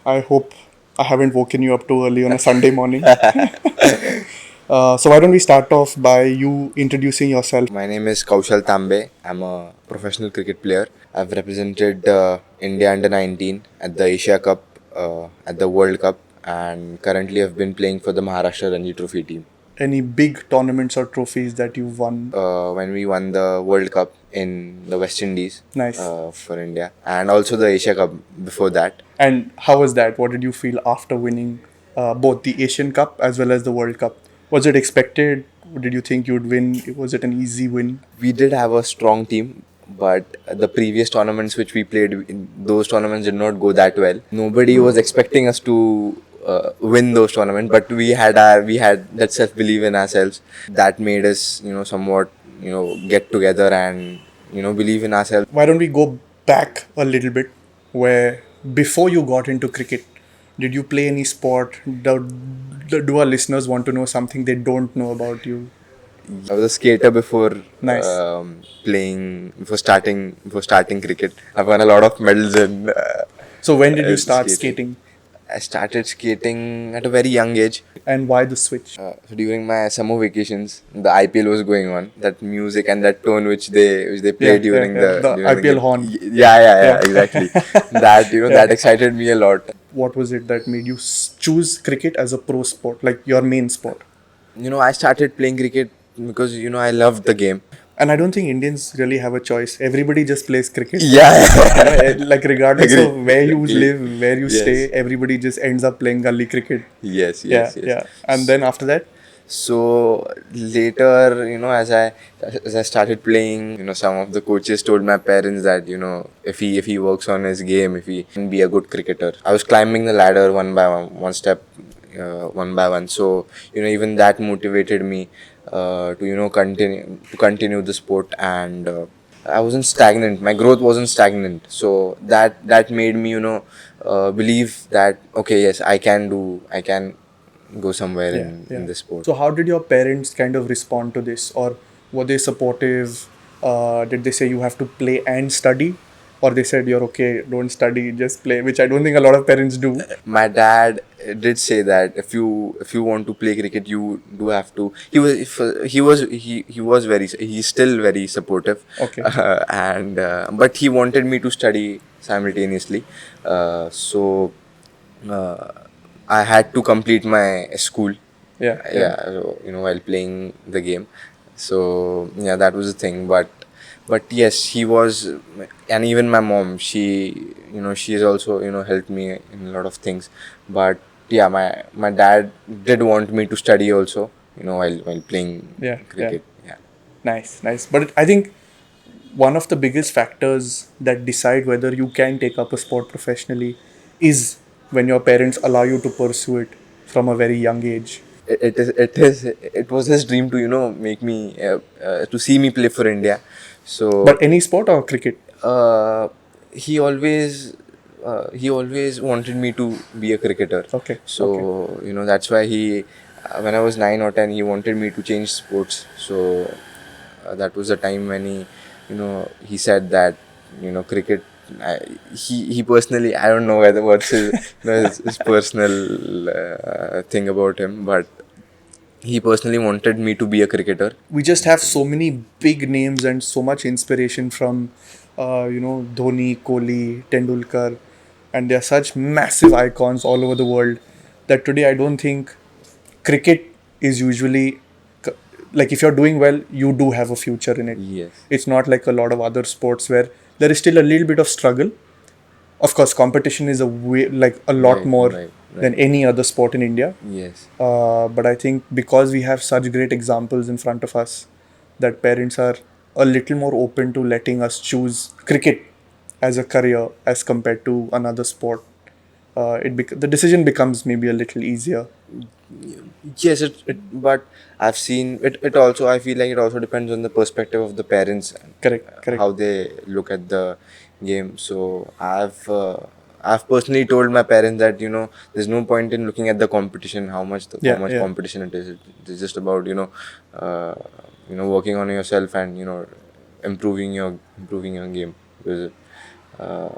I hope I haven't woken you up too early on a Sunday morning. So why don't we start off by you introducing yourself? My name is Kaushal Tambe. I'm a professional cricket player. I've represented India under 19 at the Asia Cup, at the World Cup, and currently I've been playing for the Maharashtra Ranji Trophy team. Any big tournaments or trophies that you've won? When we won the World Cup in the West Indies Nice. for India, and also the Asia Cup before that. And how was that? What did you feel after winning both the Asian Cup as well as the World Cup? Was it expected? Did you think you'd win? Was it an easy win? We did have a strong team, but the previous tournaments which we played in, those tournaments did not go that well. Nobody was expecting us to win those tournaments, but we had that self belief in ourselves that made us somewhat get together and believe in ourselves. Why don't we go back a little bit where before you got into cricket, did you play any sport? Do our listeners want to know something they don't know about you? I was a skater before Nice. before starting cricket. I've won a lot of medals in So when did you start skating. skating? I started skating at a very young age. And why the switch? So during my summer vacations, the IPL was going on. That music and that tone which they play during The during IPL game. horn. Yeah, exactly. That that excited me a lot. What was it that made you choose cricket as a pro sport, like your main sport? I started playing cricket because I loved the game. And I don't think Indians really have a choice. Everybody just plays cricket. Yeah, Like regardless agree. of where you Agree. live, where you Yes. stay, everybody just ends up playing gully cricket. Yes, Yeah, yes, yes. yeah. And then after that, So later, as I started playing, some of the coaches told my parents that if he works on his game, if he can be a good cricketer. I was climbing the ladder one by one, one step, one by one. So even that motivated me to continue the sport, and I wasn't stagnant. My growth wasn't stagnant. So that made me believe that okay, yes, I can go somewhere yeah, in yeah. this sport. So how did your parents kind of respond to this, or were they supportive? Did they say you have to play and study, or they said you're okay, don't study, just play? Which I don't think a lot of parents do. My dad did say that if you want to play cricket, you do have to. He's still very supportive, Okay. and but he wanted me to study simultaneously. So uh, I had to complete my school. Yeah, yeah. Yeah, so, while playing the game. So yeah, that was the thing. But yes, he was, and even my mom, she has also helped me in a lot of things. But yeah, my dad did want me to study also, while playing Yeah, yeah. cricket. Yeah. Nice, nice. But I think one of the biggest factors that decide whether you can take up a sport professionally is when your parents allow you to pursue it from a very young age. It was his dream to make me to see me play for India. So But any sport or cricket? uh, he always wanted me to be a cricketer. Okay, So okay. that's why he when I was 9 or 10, he wanted me to change sports. So that was the time when he said that cricket. He personally, I don't know whether what's his personal thing about him, but he personally wanted me to be a cricketer. We just have so many big names and so much inspiration from, Dhoni, Kohli, Tendulkar, and they are such massive icons all over the world that today I don't think cricket is usually like if you're doing well, you do have a future in it. Yes. It's not like a lot of other sports where there is still a little bit of struggle. Of course, competition is like a lot Right, more right, than right. any other sport in India. Yes. But I think because we have such great examples in front of us, that parents are a little more open to letting us choose cricket as a career as compared to another sport. The decision becomes maybe a little easier. Yes, but I've seen it. It also, I feel like it also depends on the perspective of the parents, Correct, correct. how they look at the game. So I've personally told my parents that there's no point in looking at the competition, how Yeah, much yeah. competition it is. It's just about working on yourself and improving your game. Because, uh,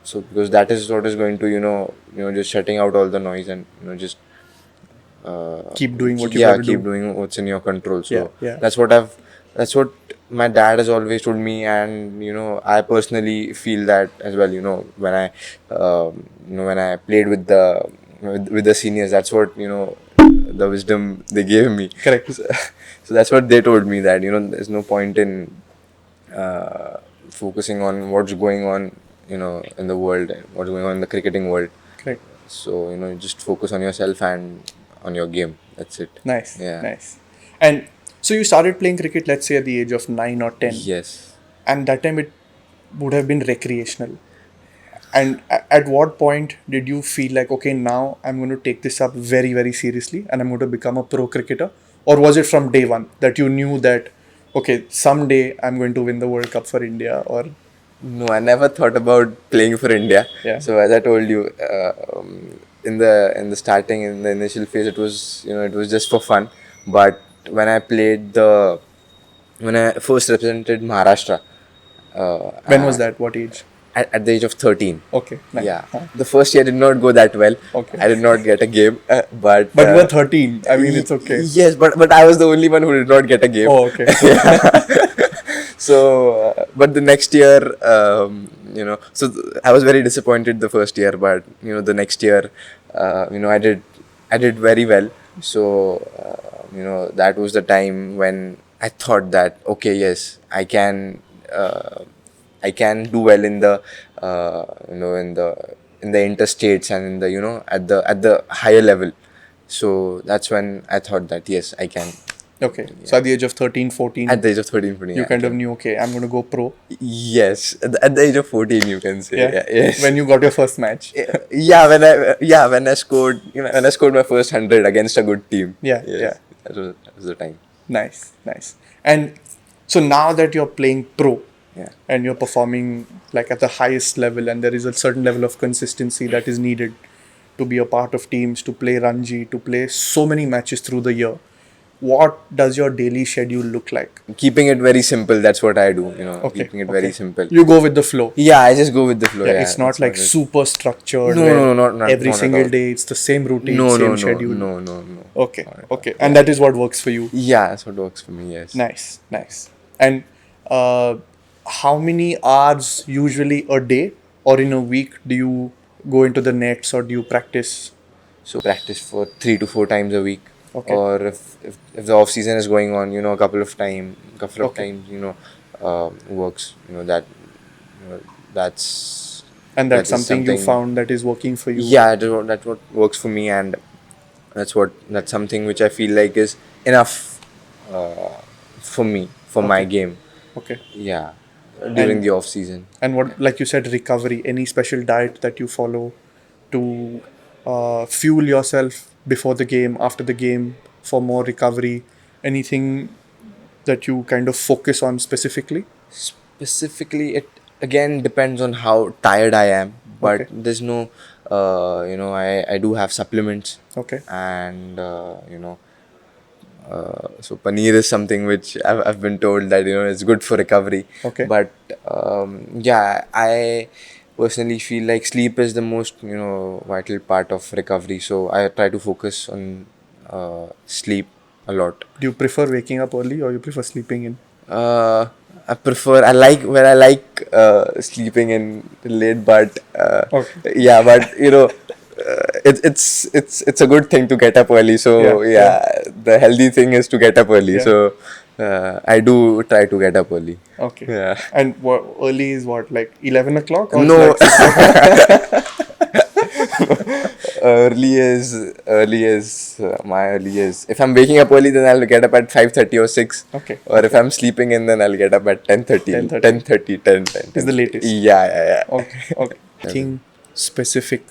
So because that is what is going to just shutting out all the noise and just Keep doing what you got to keep do. doing what's in your control. Yeah, So yeah. that's what my dad has always told me, and I personally feel that as well. When I when I played with the seniors, that's what the wisdom they gave me. Correct. So, so that's what they told me, that there's no point in uh, focusing on what's going on in the world, what's going on in the cricketing world. Correct. So just focus on yourself and on your game. That's it. Nice, Yeah. nice. And so you started playing cricket, let's say at the age of 9 or 10, Yes. and that time it would have been recreational. And at what point did you feel like, okay, now I'm going to take this up very, very seriously and I'm going to become a pro cricketer? Or was it from day one that you knew that, okay, someday I'm going to win the World Cup for India? Or, No, I never thought about playing for India. yeah, So as I told you, in the starting, in the initial phase, it was it was just for fun. But when I played when I first represented Maharashtra, when was that? What age? at the age of 13. Okay, nice. Yeah, the first year did not go that well. Okay. I did not get a game, but But you were 13. I mean, it's okay. yes, but I was the only one who did not get a game. Oh, okay. So, but the next year, I was very disappointed the first year, but the next year, I did very well. So, that was the time when I thought that, okay, yes, I can do well in the, in the interstates and in the, at the higher level. So that's when I thought that yes, I can. Okay. So at the age of 13, 14, At the age of 13, 14, you yeah, kind I of can. knew, okay, I'm going to go pro. Yes, at the age of 14, you can say. Yeah. Yeah, yes. When you got your first match. When I scored, when I scored my first 100 against a good team. Yeah, Yes, yeah. that was the time. Nice, nice. And so now that you're playing pro Yeah. and you're performing like at the highest level, and there is a certain level of consistency that is needed to be a part of teams, to play Ranji, to play so many matches through the year, what does your daily schedule look like? Keeping it very simple, that's what I do. Okay, Keeping it okay. very simple. You go with the flow. Yeah, I just go with the flow. Yeah, Yeah, it's not that's like what it is. super structured No, where no, not every at single all. day it's the same routine, No, same no, schedule. no. Okay, okay. And that is what works for you. Yeah, that's what works for me. Yes. Nice, nice. And how many hours usually a day or in a week do you go into the nets or do you practice? So practice for 3 to 4 times a week. Okay. Or if the off season is going on, a couple of Okay. times, works. That's And that that's is something you found that is working for you. Yeah, that's what works for me, and that's something which I feel like is enough for me, for my Okay. game. Okay. Yeah, during And the off season. and what, like you said, recovery, any special diet that you follow to fuel yourself before the game, after the game, for more recovery, anything that you kind of focus on specifically? Specifically, it again depends on how tired I am, but Okay. there's no, I do have supplements, Okay. and so paneer is something which I've been told that it's good for recovery. Okay. But yeah, I personally feel like sleep is the most vital part of recovery. So I try to focus on sleep a lot. Do you prefer waking up early or you prefer sleeping in? Uh, I like when I like sleeping in late, but Okay. yeah, but it's a good thing to get up early. So Yeah, yeah, the healthy thing is to get up early. Yeah. So I do try to get up early. Okay. Yeah. And what early is what, like 11 o'clock or No. like 6 o'clock? early is my early is, if I'm waking up early, then I'll get up at 5:30 or 6. Okay. Or if I'm sleeping in, then I'll get up at 10:30. 10:30. 10. Is the latest. Yeah. Okay. Okay. Anything specific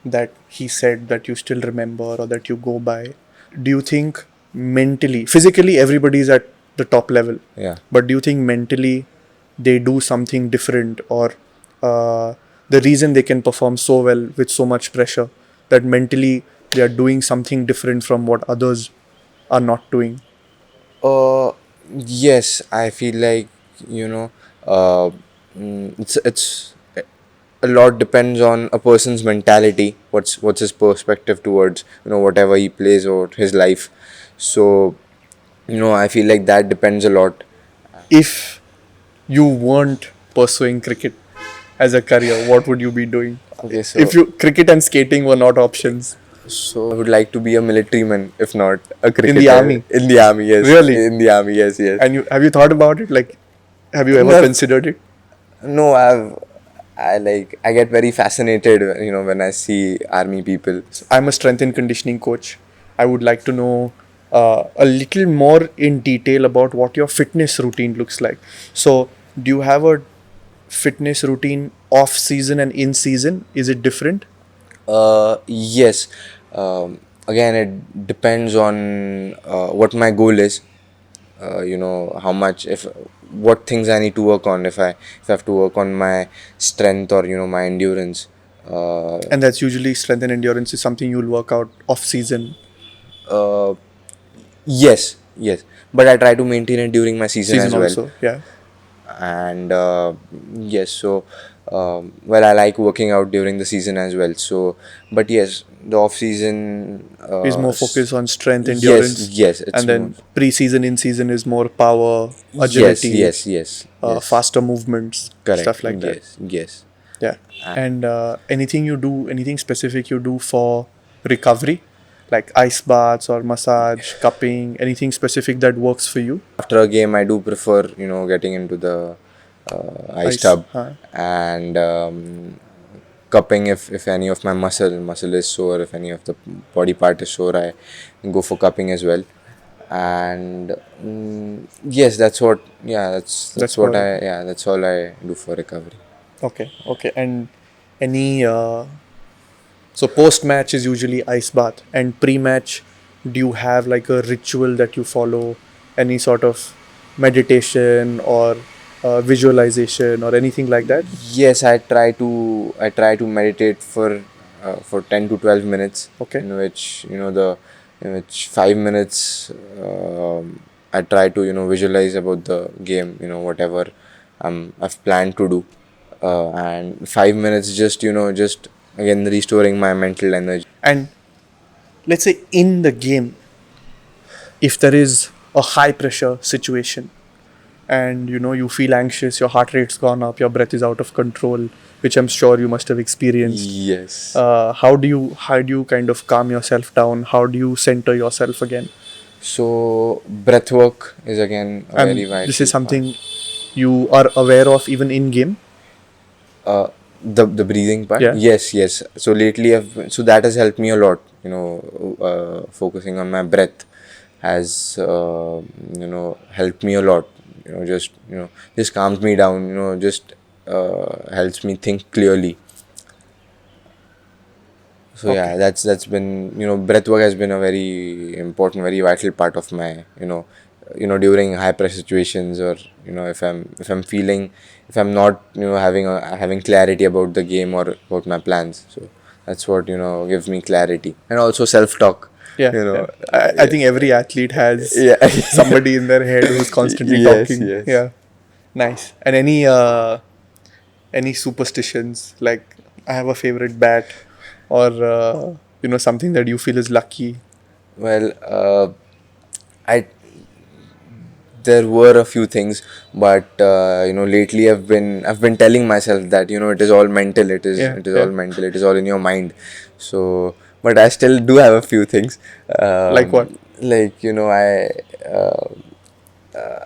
that he said that you still remember or that you go by? Do you think mentally, physically, everybody is at the top level? Yeah. But do you think mentally they do something different, or the reason they can perform so well with so much pressure, that mentally they are doing something different from what others are not doing? Yes, I feel like, uh, it's a lot depends on a person's mentality. What's his perspective towards whatever he plays or his life. So I feel like that depends a lot. If you weren't pursuing cricket as a career, what would you be doing? Okay, If so you cricket and skating were not options I would like to be a military man, if not a in the cricketer. army, In the army, yes. really? In the army, yes, yes. And you have you thought about it? Like, have you ever No, considered it? no, I get very fascinated, when I see army people. I'm a strength and conditioning coach. I would like to know a little more in detail about what your fitness routine looks like. So, do you have a fitness routine off season and in season? Is it different? Yes. Again, it depends on what my goal is. How much, if what things I need to work on. If I have to work on my strength or my endurance. And that's usually strength and endurance is something you'll work out off season, Uh, yes, yes. But I try to maintain it during my season season as well. also. Yeah. And yes, so well, I like working out during the season as well. So, but yes, the off season. Is more focused on strength, Yes, endurance, yes, it's and more. then pre-season, in season is more power, Yes, agility, yes, yes, yes. faster movements, Correct. stuff like that. Yes, yes. Yeah. Uh, And anything you do, anything specific you do for recovery, like ice baths or massage, cupping, anything specific that works for you? After a game, I do prefer getting into the ice Ice. tub Huh. and cupping if any of my muscle is sore, if any of the body part is sore, I go for cupping as well. And yes, that's what. Yeah, that's That's what for I. Yeah, that's all I do for recovery. okay. Okay. And any so post match is usually ice bath, and pre match, do you have like a ritual that you follow? Any sort of meditation or visualization or anything like that? Yes, I try to meditate for 10 to 12 minutes, Okay. in which the in which 5 minutes I try to visualize about the game, whatever I've planned to do, and 5 minutes just again restoring my mental energy. And let's say in the game, if there is a high pressure situation and you feel anxious, your heart rate's gone up, your breath is out of control, which I'm sure you must have experienced. Yes. How do you kind of calm yourself down? How do you center yourself again? So breath work is again a very This is vital part. something you are aware of even in game. Uh, the breathing part. Yeah. Yes, yes. So lately, so that has helped me a lot. Focusing on my breath has helped me a lot. Just calms me down. Just helps me think clearly. So yeah, Okay. that's been breath work has been a very important, very vital part of my during high pressure situations, or if I'm feeling, if I'm not having clarity about the game or about my plans. So that's what gives me clarity, and also self talk. Yeah, You yeah. know, I think every athlete has yeah. somebody in their head who's constantly Yes, talking. yes. Yeah, nice. And any superstitions, like I have a favorite bat, or something that you feel is lucky. Well, I there were a few things, but lately I've been telling myself that it is all mental, Yeah, it is yeah. all mental, it is all in your mind. So but I still do have a few things, Like what? like uh,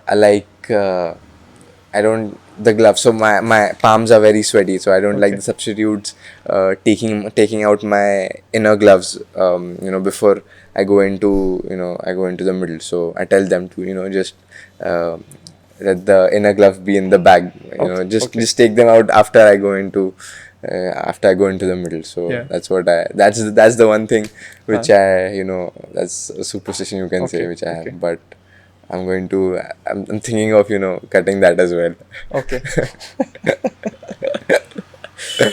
I like I don't the gloves. So my palms are very sweaty, so I don't like Okay. the substitutes taking out my inner gloves. Before I go into the middle. So I tell them to just uh, let the inner glove be in the bag. Okay. Just Okay. just take them out after I go into the middle. So Yeah. that's the one thing Huh. which that's a superstition you can say Okay. which I Okay. have, but. I'm thinking of cutting that as well. Okay.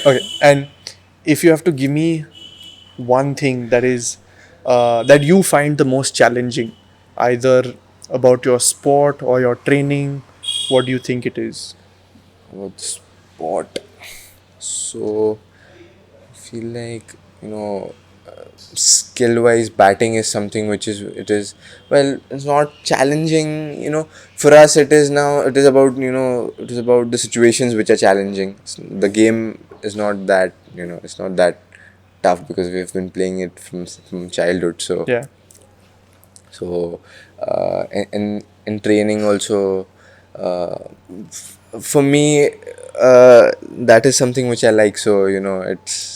Okay. And if you have to give me one thing that is that you find the most challenging, either about your sport or your training, what do you think it is? About sport. So I feel like, skill wise batting is something which is, it is, well, it's not challenging, for us. It is now, it is about, it is about the situations which are challenging. The game is not that, it's not that tough, because we've been playing it from childhood. So Yeah. so in training also, uh, for me, that is something which I like. So it's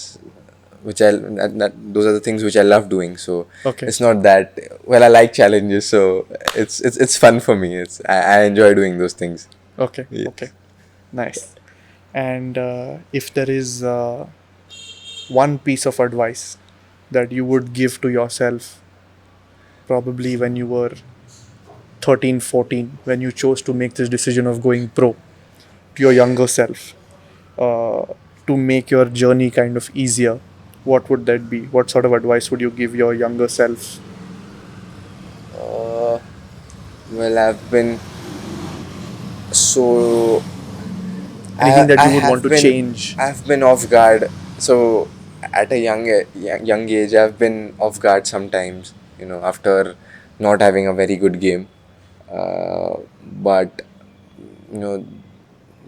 which that those are the things which I love doing. So Okay. it's not that, well, I like challenges, so it's fun for me. I enjoy doing those things. Okay. Yeah. Okay. Nice. And if there is one piece of advice that you would give to yourself, probably when you were 13, 14, when you chose to make this decision of going pro, to your younger self, uh, to make your journey kind of easier, what would that be? What sort of advice would you give your younger self? Uh, well, I've been so Anything that I you would want have to been change? I've been off guard. So at a young age, I've been off guard sometimes. After not having a very good game, but you know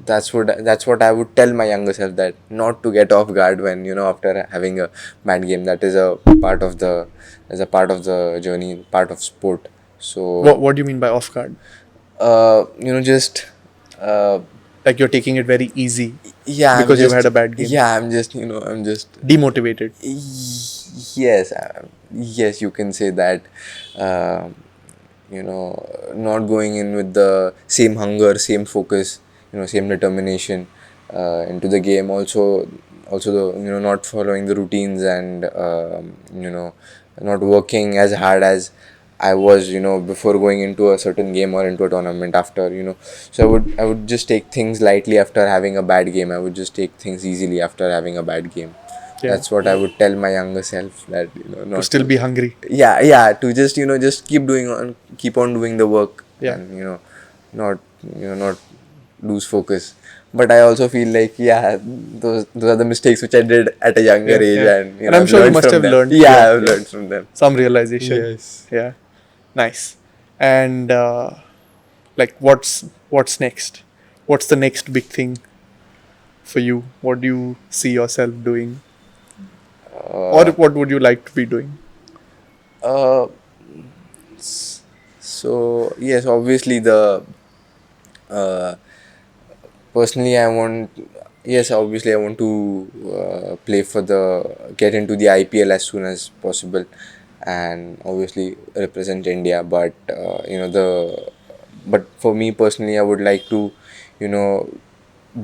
that's what I would tell my younger self, that not to get off guard when, after having a bad game. That is a part of the is a part of the journey, part of sport. So What do you mean by off guard? just uh, Like you're taking it very easy yeah, because you've had a bad game? I'm just Demotivated? yes, yes, you can say that. Um Not going in with the same hunger, same focus, same determination into the game. Also the, not following the routines, and not working as hard as I was, before going into a certain game or into a tournament. After, so I would just take things lightly after having a bad game. I would just take things easily after having a bad game. Yeah. That's what I would tell my younger self, that, To not still to, be hungry? yeah, to just keep on doing the work, Yeah. and not not lose focus. But I also feel like, yeah, those are the mistakes which I did at a younger Yeah. age, Yeah. and And I'm I've sure you learned must from have them. learned. Yeah. Yeah, I've Yeah. learned from them. Some realization. Yes. Yeah. Nice. And like, what's next? What's the next big thing for you? What do you see yourself doing, or uh, what would you like to be doing? uh so yes, obviously, the uh personally, I want, yes, obviously, I want to play for get into the IPL as soon as possible, and obviously represent India. But but for me personally, I would like to, you know,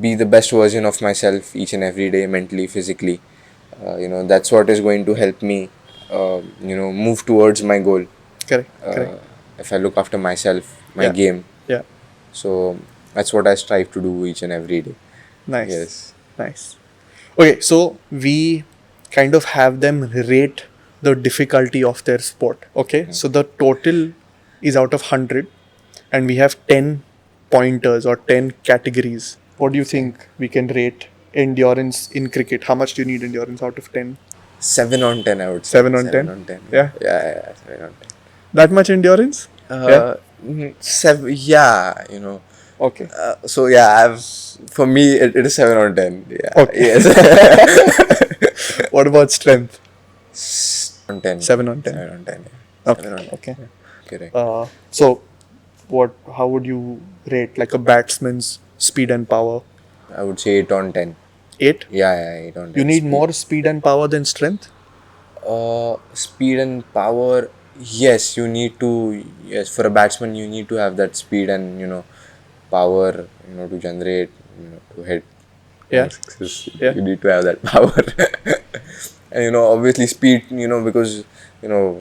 be the best version of myself each and every day, mentally, physically. That's what is going to help me, move towards my goal. Correct. Correct. Uh, if I look after myself, my Yeah. game, Yeah. so that's what I strive to do each and every day. Nice. Yes. Nice. Okay, so we kind of have them rate the difficulty of their sport. Okay, so the total is out of 100, and we have 10 pointers or 10 categories. What do you Okay. think we can rate endurance in cricket? How much do you need endurance out of 10? 7 on 10, I would say. 7 on 7 10? on 10. Yeah. Yeah, Yeah, yeah, 7 on 10. that much endurance? Yeah, Seven. Yeah, okay. So yeah, for me, it is 7 on 10. Yeah. Okay. Yes. What about strength? 10. 7 on 10. 7 on 10. Yeah. Okay, 7 on 10. okay. Yeah. Correct. So, how would you rate like a batsman's speed and power? I would say 8 on 10. 8? Yeah, yeah, 8 on You 10. need Speed. more speed and power than strength? Speed and power. Yes, you need to. Yes, for a batsman, you need to have that speed and, power. To generate. To hit Yeah, long sixes. yeah. You need to have that power. And obviously speed. Because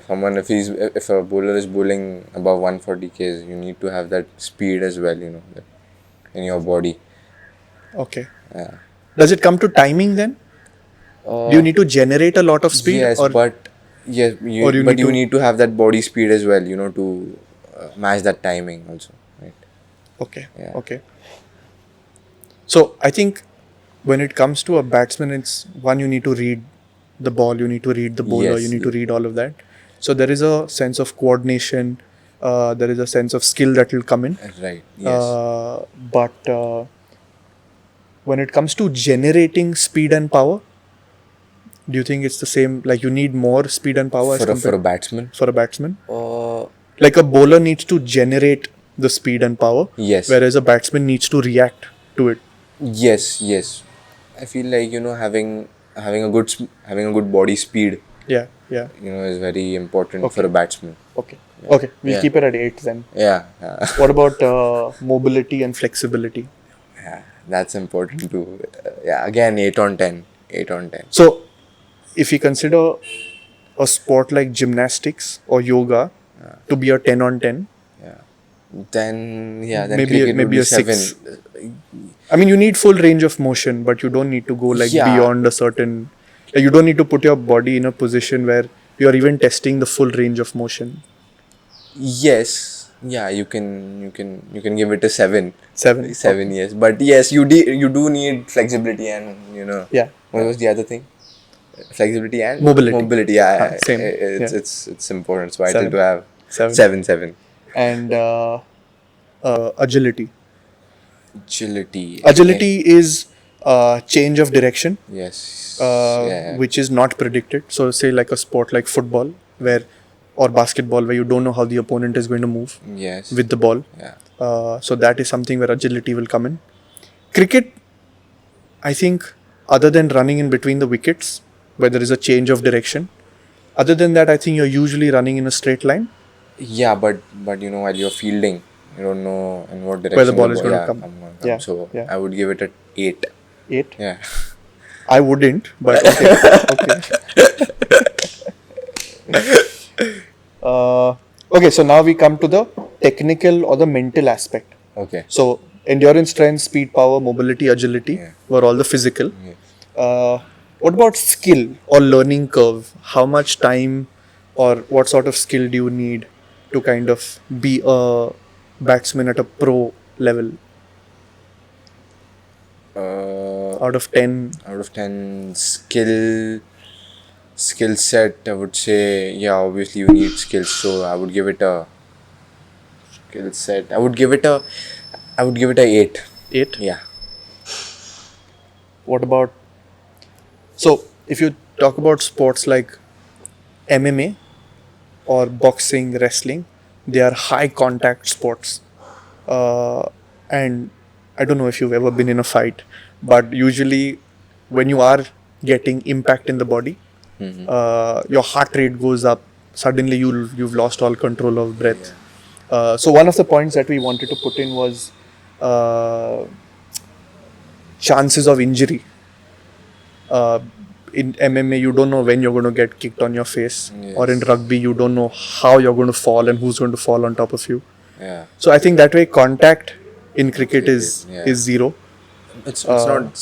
someone, if a bowler is bowling above 140 k's, you need to have that speed as well. In your body. Okay. Yeah. Does it come to timing then? Do you need to generate a lot of speed, Yes, but yes, or you but need you to? need to have that body speed as well, to match that timing also, right? Okay, Yeah. okay. So I think when it comes to a batsman, it's one, you need to read the ball, you need to read the bowler, you Yes. need to read all of that. So there is a sense of coordination, there is a sense of skill that will come in. Right. Yes. But when it comes to generating speed and power, do you think it's the same? Like you need more speed and power as For a compared batsman. for a batsman? Uh, Like a bowler needs to generate the speed and power, Yes. whereas a batsman needs to react to it. Yes. Yes. I feel like having a good body speed, Yeah, yeah. is very important for Okay, a batsman. okay, okay. We'll Yeah. keep it at 8 then. Yeah. What about mobility and flexibility? Yeah. That's important too. Yeah. Again, 8 on 10. 8 on 10. So, if you consider a sport like gymnastics or yoga to be a 10 on 10, Yeah. Then cricket would maybe be a 7. 6. I mean, you need full range of motion, but you don't need to go like Yeah. beyond a certain. Like you don't need to put your body in a position where you are even testing the full range of motion. Yes. Yeah. You can give it a 7. 7. 7. Okay. Yes. But yes, you do need flexibility and Yeah. what was the other thing? Flexibility and Mobility. mobility. Yeah. Same. It's Yeah. it's it's important. It's vital 7. to have 7. 7. And agility. Agility. Okay. Agility is change of direction, Yes. Yeah. which is not predicted. So, say like a sport like football, where or basketball, where you don't know how the opponent is going to move Yes. with the ball. Yeah. So that is something where agility will come in. Cricket, I think, other than running in between the wickets, where there is a change of direction, other than that, I think you're usually running in a straight line Yeah, but while you're fielding, you don't know in what where the direction ball is going to yeah, come. come. Yeah, So yeah. I would give it a 8. 8. Yeah. I wouldn't, but okay. Okay. Okay, so now we come to the technical or the mental aspect. Okay. So, endurance, strength, speed, power, mobility, agility Yeah. were all the physical. Yes. What about skill or learning curve? How much time or what sort of skill do you need to kind of be a batsman at a pro level out of 10? Out of 10, skill set, I would say, yeah, obviously you need skills, so I would give it a skill set. I would give it a 8. 8? Yeah. What about, so if you talk about sports like MMA or boxing, wrestling, they are high contact sports. And I don't know if you've ever been in a fight, but usually when you are getting impact in the body, your heart rate goes up. Suddenly you've lost all control of breath. So one of the points that we wanted to put in was chances of injury. In MMA, you don't know when you're going to get kicked on your face, or in Yes. rugby, you don't know how you're going to fall and who's going to fall on top of you. Yeah. So I think that way contact in cricket is Yeah. is zero. It's not.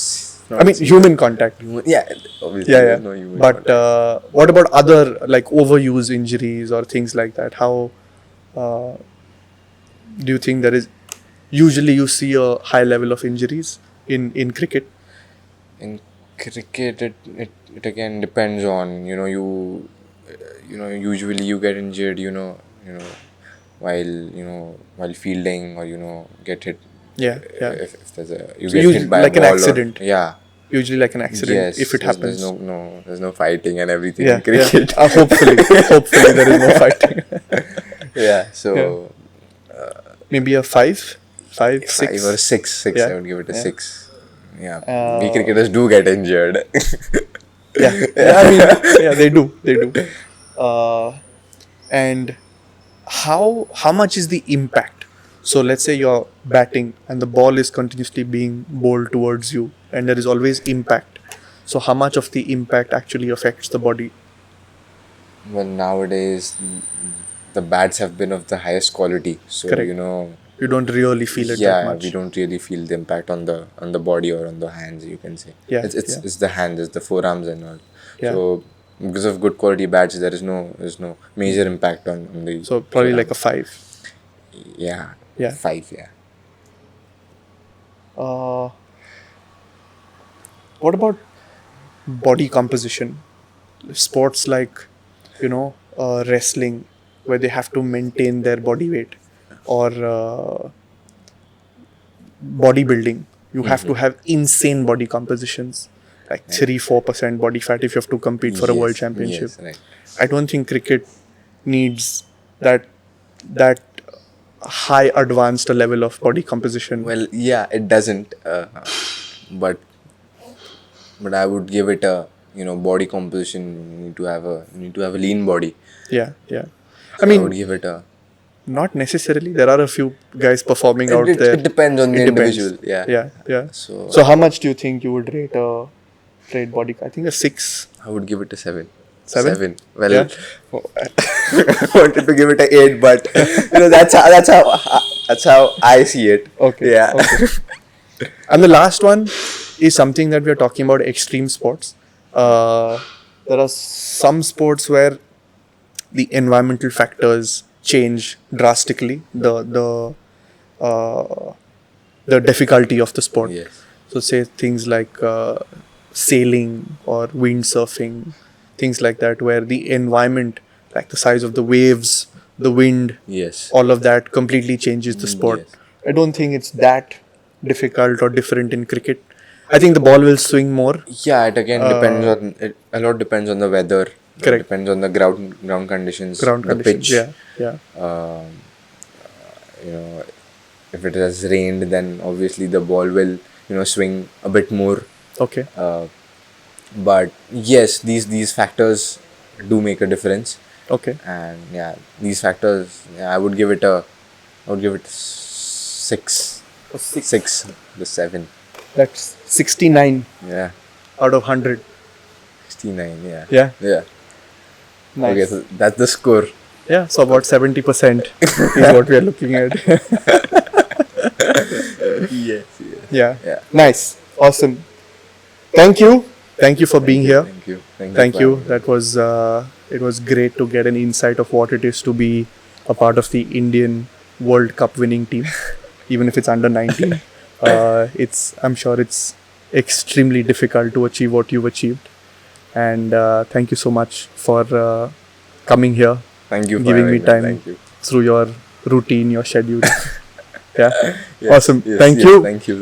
I mean human contact. Yeah. Obviously, Yeah, there's yeah. no human But contact. what about other like overuse injuries or things like that? How do you think there is? Usually, you see a high level of injuries in cricket. In cricket, it again depends on usually you get injured while fielding or get hit. Yeah, yeah. If there's a you So get usually hit by like a an ball accident. yeah. Usually, like an accident Yes, if it there's happens. no fighting and everything Yeah, in cricket. yeah. Hopefully there is no fighting. Yeah, so Maybe a 5, 5, 6. 5 or 6, Yeah, I would give it a yeah. 6. Yeah, we cricketers do get injured. Yeah, I mean, yeah, they do. And how much is the impact? So let's say you're batting and the ball is continuously being bowled towards you, and there is always impact. So how much of the impact actually affects the body? Well, nowadays the bats have been of the highest quality, so Correct. You don't really feel it that yeah, much. we don't really feel the impact on the body or on the hands, you can say. Yeah, It's yeah. it's the hands, it's the forearms and all. Yeah. So because of good quality bats, there's no major impact on the So probably like a forearms. 5. Yeah. Yeah. 5, yeah. Uh, What about body composition? Sports like, wrestling, where they have to maintain their body weight, or bodybuilding, you have to have insane body compositions, like 3-4% body fat if you have to compete for a world Yes, championship. yes, right. I don't think cricket needs that high advanced a level of body composition. Well, yeah, it doesn't. But I would give it a, body composition. You need to have a lean body. Yeah, yeah. I So I would mean, give it a. not necessarily. There are a few guys performing It, out it, there. it depends on the It depends. individual. Yeah. Yeah, yeah. So So how much do you think you would rate body? I think a 6, I would give it a 7. 7. Well, Yeah. I wanted to give it a 8, but that's how I see it. Okay. Yeah. Okay. And the last one is something that we are talking about: extreme sports. There are some sports where the environmental factors change drastically the difficulty of the sport. Yes. So say things like sailing or windsurfing, things like that, where the environment, like the size of the waves, the wind, Yes. all of that completely changes the sport. Yes. I don't think it's that difficult or different in cricket. I think the ball will swing more. Yeah. It again depends on it. A lot depends on the weather. Correct. It depends on the ground conditions. Ground the conditions. pitch. Yeah, yeah. You know, if it has rained, then obviously the ball will, swing a bit more. Okay. But yes, these factors do make a difference. Okay. And yeah, these factors, I would give it 6. A 6. 6, the 7. That's 69 Yeah, out of 100. 69. Yeah. Yeah. Yeah. Nice. Okay, so that's the score. Yeah, so about 70% is what we are looking at. Yes. Yeah. Yeah. Nice. Awesome. Thank you. Thank you for being here. Thank you. Thank for you. having me. That was it was great to get an insight of what it is to be a part of the Indian World Cup winning team, even if it's under 19. I'm sure it's extremely difficult to achieve what you've achieved. And thank you so much for coming here, Thank you for giving me having time Thank you. through your routine, your schedule. Yeah. Yes, Awesome. yes, Thank yes, you. Thank you.